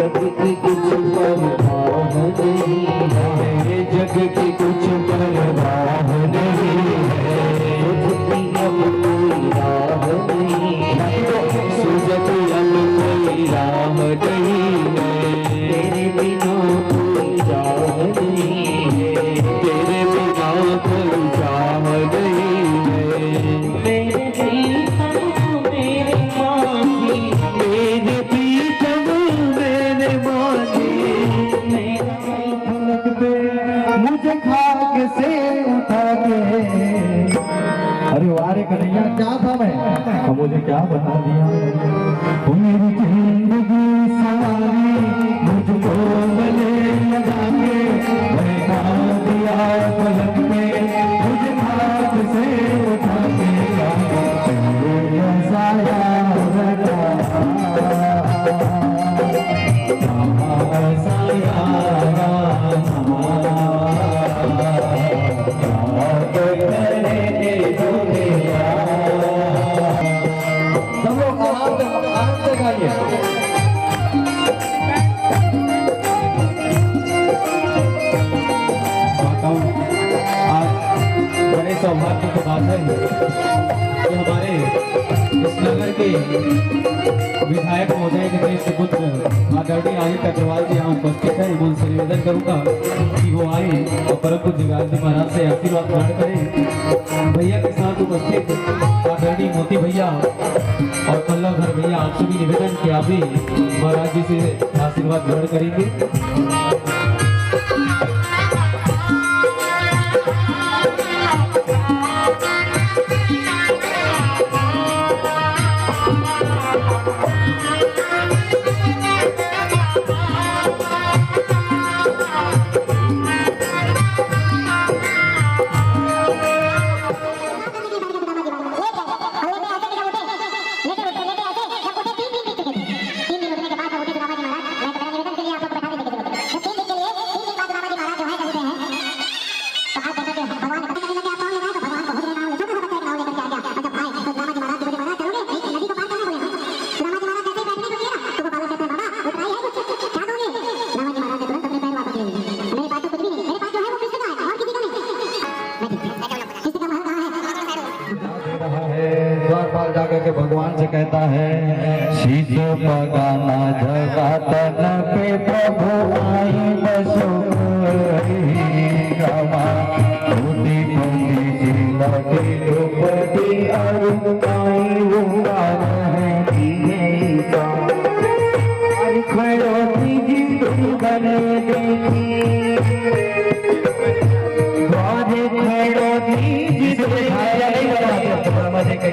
जग की कुछ परवाह नहीं है, जग की कुछ परवाह नहीं है, सूझती अब कोई राह नहीं है, सूझती अब कोई राह नहीं है, तेरे बिना कोई राह नहीं है, तेरे बिना कोई राह नहीं है, मेरे प्रीतम मेरे माही, मेरे प्रीतम मेरे माही, मेरा फलक पे मुझे खाक से उठा के। अरे वारे कन्हैया क्या था मैं, मुझे क्या बता दिया, मेरी जिंदगी सारी मुझको गले लगा के बैठा दिया पलक पे, मुझे हाथ से उठा के साया सौभाग्य की बात है कि हमारे इस नगर के विधायक महोदय के देश के पुत्र आदरणीय आदित्य अग्रवाल जी यहाँ उपस्थित है। मैं उनसे निवेदन करूंगा कि वो आए और परम पूज्य गांधी महाराज से आशीर्वाद ग्रहण करें। भैया के साथ उपस्थित आदरणीय मोती भैया और पल्लव भर भैया, आपसे भी निवेदन कि आप भी महाराज जी से आशीर्वाद ग्रहण करेंगे। द्वारपाल जाकर के भगवान से कहता है, शीश पगाना जगा तन पे प्रभु आई बसो रामा, धोती पंडी जी लगे द्रौपदी अरुणाई उंगार है दीनेका, खड़ो जी गले देखी द्वारे खड़ो जी से मजे के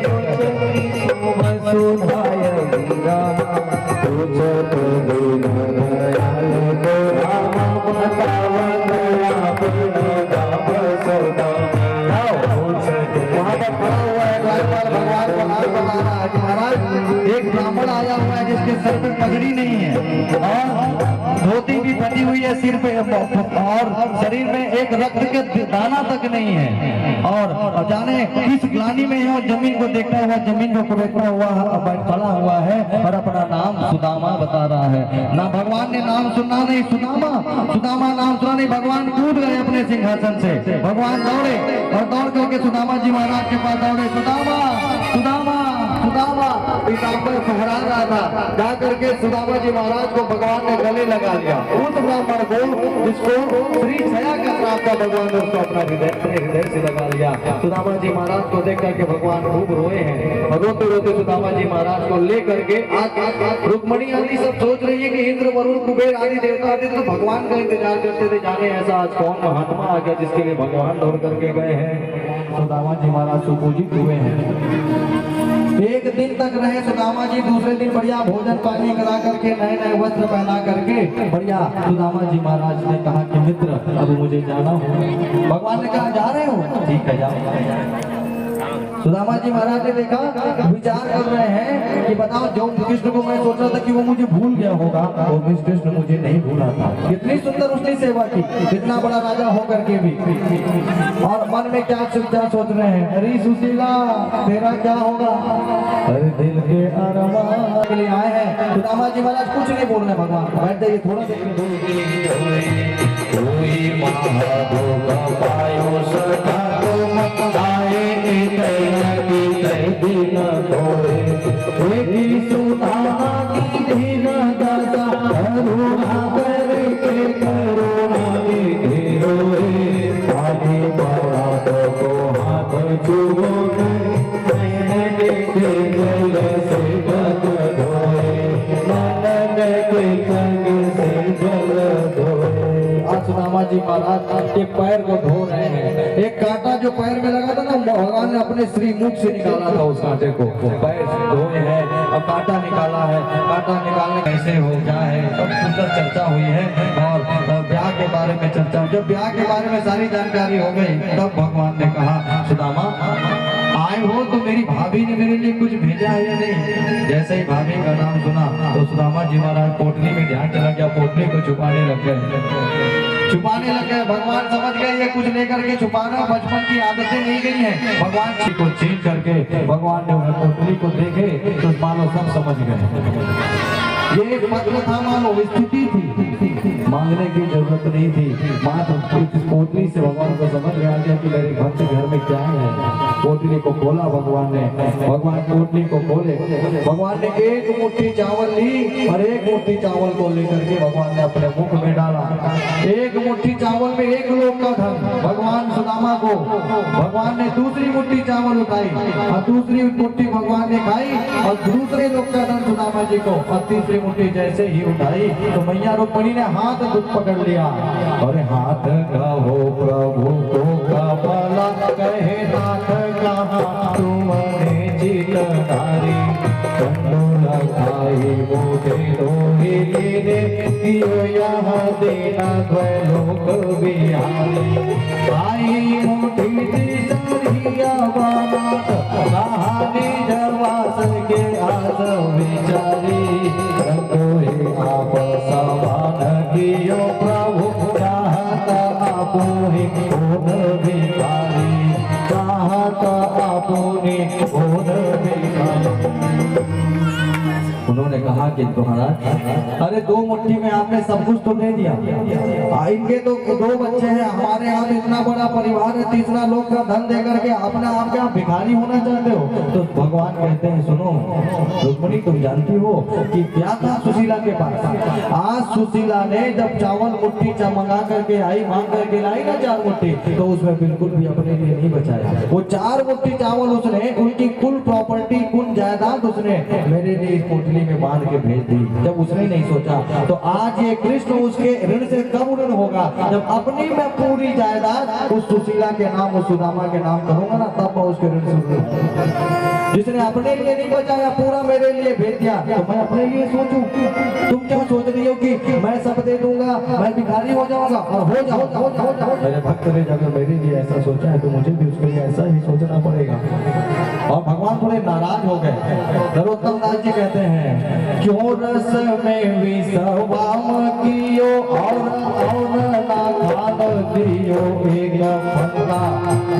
सुधाय रामा, तुझ तो देना तो रामा बतावन दाम सौदा। वहाँ पर खड़ा हुआ है द्वारपाल भगवान को हार बना रहा है कि महाराज एक ब्राह्मण आया हुआ है जिसके सर पे पगड़ी नहीं है और धोती भी फटी हुई है सिर पे और शरीर में एक रक्त के दाना तक नहीं है और जाने किस ग्लानि में है और जमीन को देखता हुआ, जमीन को देखता हुआ खड़ा हुआ है और अपना नाम सुदामा बता रहा है। ना भगवान ने नाम सुना नहीं, सुदामा सुदामा नाम सुना नहीं, भगवान कूद गए अपने सिंहासन से। भगवान दौड़े और दौड़ करके सुदामा जी महाराज के पास दौड़े, सुदामा सुदामा सुदामा पीताम्बर फहरा रहा था। जा करके सुदामा जी महाराज को भगवान ने गले लगा लिया। उस ब्राह्मण को जिसको श्री छया का श्राप था, भगवान ने उसको अपना हृदय से लगा लिया। सुदामा जी महाराज को देख करके भगवान खूब रोए हैं और रोते रोते सुदामा जी महाराज को ले करके रुक्मणी आदि सब सोच रही है कि इंद्र वरुण कुबेर आदि देवता आदि तो भगवान का इंतजार करते थे, जाने ऐसा आज कौन महात्मा आ गया जिसके लिए भगवान दौड़ करके गए हैं। सुदामा जी महाराज सुपूजित हुए हैं। एक दिन तक रहे सुदामा जी, दूसरे दिन बढ़िया भोजन पानी करा करके नए नए वस्त्र पहना करके बढ़िया सुदामा जी महाराज ने कहा कि मित्र अब मुझे जाना हो। भगवान ने कहा जा रहे हो, ठीक है जाओ। सुदामा जी महाराज ने देखा, विचार कर रहे हैं कि बताओ जो कृष्ण को मैं सोच रहा था कि वो मुझे भूल गया होगा, वो कृष्ण मुझे नहीं भूला था। कितनी सुंदर उसने सेवा की, कितना बड़ा राजा होकर के भी। और मन में क्या सोच रहे हैं, अरे सुशीला तेरा क्या होगा, अरे दिल के अरमान के लिए आए हैं सुदामा जी महाराज कुछ नहीं बोल रहे भगवान को, बैठ जाइए थोड़ा देर सुदामा जी महाराज के पैर को धो रहे हैं। एक कांटा जो पैर में लगा था ना, भगवान ने अपने श्री मुख से निकाला था उस कांटे को, पैर से धोए हैं और कांटा निकाला है। कांटा निकालने कैसे हो क्या है सब सुंदर चर्चा हुई है और ब्याह के बारे में चर्चा। जब ब्याह के बारे में सारी जानकारी हो गई तब भगवान ने कहा सुदामा आए हो तो मेरी भाभी ने मेरे लिए कुछ भेजा है या नहीं। जैसे ही भाभी का नाम सुना तो सुदामा जी महाराज पोटली में ध्यान चला गया, पोटली को छुपाने लग गए। भगवान समझ गए ये कुछ लेकर के छुपाना बचपन की आदतें नहीं गई हैं। भगवान जी को चेंज करके भगवान ने पोटली को देखे तो मानो सब समझ गए। ये एक पत्र था, मानो स्थिति थी, मांगने की जरूरत नहीं थी। मात्र पोटली से भगवान को समझ में आ गया कि मेरे भक्त घर में क्या है। पोटली को खोला भगवान ने, भगवान पोटली को खोले, भगवान ने एक मुट्ठी चावल ली और एक मुट्ठी चावल को लेकर के भगवान ने अपने मुख में डाला। एक मुट्ठी चावल में एक लोक का धन भगवान सुदामा को, भगवान ने दूसरी मुट्ठी चावल उठाई और दूसरी मुट्ठी भगवान ने खाई और दूसरे लोक का धन सुदामा जी को, और तीसरी मुट्ठी जैसे ही उठाई तो मैया रुक्मिणी ने हाथ दुख पकड़ लिया और हाथ का हो प्रभु को कमला कहे नाथ कहाँ तुमने चितधारी कंडोला खाई मोटे लोही लीने कियो यहाँ देना द्वैलोक बिहारी आई मोटी दिशा बानात कहानी जवास के आस विचारी रंगोही आप समान कियो प्रभु चाहत आपुनि गुण भिखारी चाहत आपुनि गुण भिखारी। उन्होंने कहा कि महाराज अरे दो मुट्ठी में आपने सब कुछ तो दे दिया, इनके तो दो बच्चे हैं, हमारे यहाँ इतना बड़ा परिवार है, तीसरा लोग का धन दे करके अपने आप क्या भिखारी होना चाहते हो। तो भगवान कहते हैं सुनो रुक्मिणी तुम जानती हो कि क्या था सुशीला के पास। आज सुशीला ने जब चावल मुट्ठी मंगा करके आई, मांग करके लाई ना 4 मुट्ठी, तो उसमें बिल्कुल भी अपने लिए नहीं बचाया। वो 4 मुट्ठी चावल उसने उनकी कुल प्रॉपर्टी कुल जायदाद उसने मेरे लिए इस पोटली में बांध के भेज दी। जब उसने नहीं सोचा तो आज ये कृष्ण उसके ऋण से कब ऋण होगा जब अपनी मैं पूरी जायदाद उस सुशीला के नाम उस सुदामा के नाम करूंगा ना, तब मैं उसके ऋण से। जिसने अपने लिए नहीं बचाया पूरा मेरे लिए भेज दिया तो मैं अपने लिए सोचूं। तुम क्या सोच रही हो कि मैं सब दे दूंगा, मैं भिखारी हो जाऊंगा और हो जाओ। मेरे भक्त ने जब मेरे लिए ऐसा सोचा है तो मुझे भी उसके लिए ऐसा ही सोचना पड़ेगा। और भगवान थोड़े नाराज हो गए। नरोत्तम दास जी कहते हैं क्यों रस में विषवाम कियो और ना खान दियो एक फंदा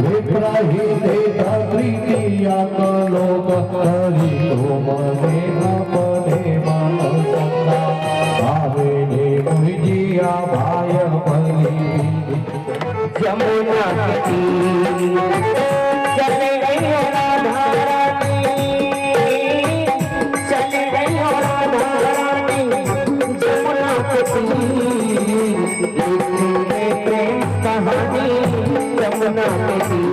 विप्रही देता प्रीतिया कलोक करी तो मने अपने मन संगा भावे ने मुझिया भाय बली यमुना की चले गई राधा रानी, चले गई राधा रानी यमुना की प्रेम कहानी यमुना की।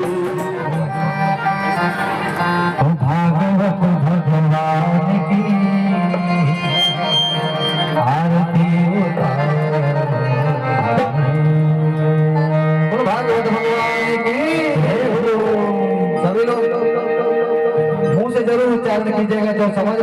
भागवत भगवान की आरती भागवत भगवान की। सभी लोग मुंह से जरूर उच्चारण कीजिएगा जो समझ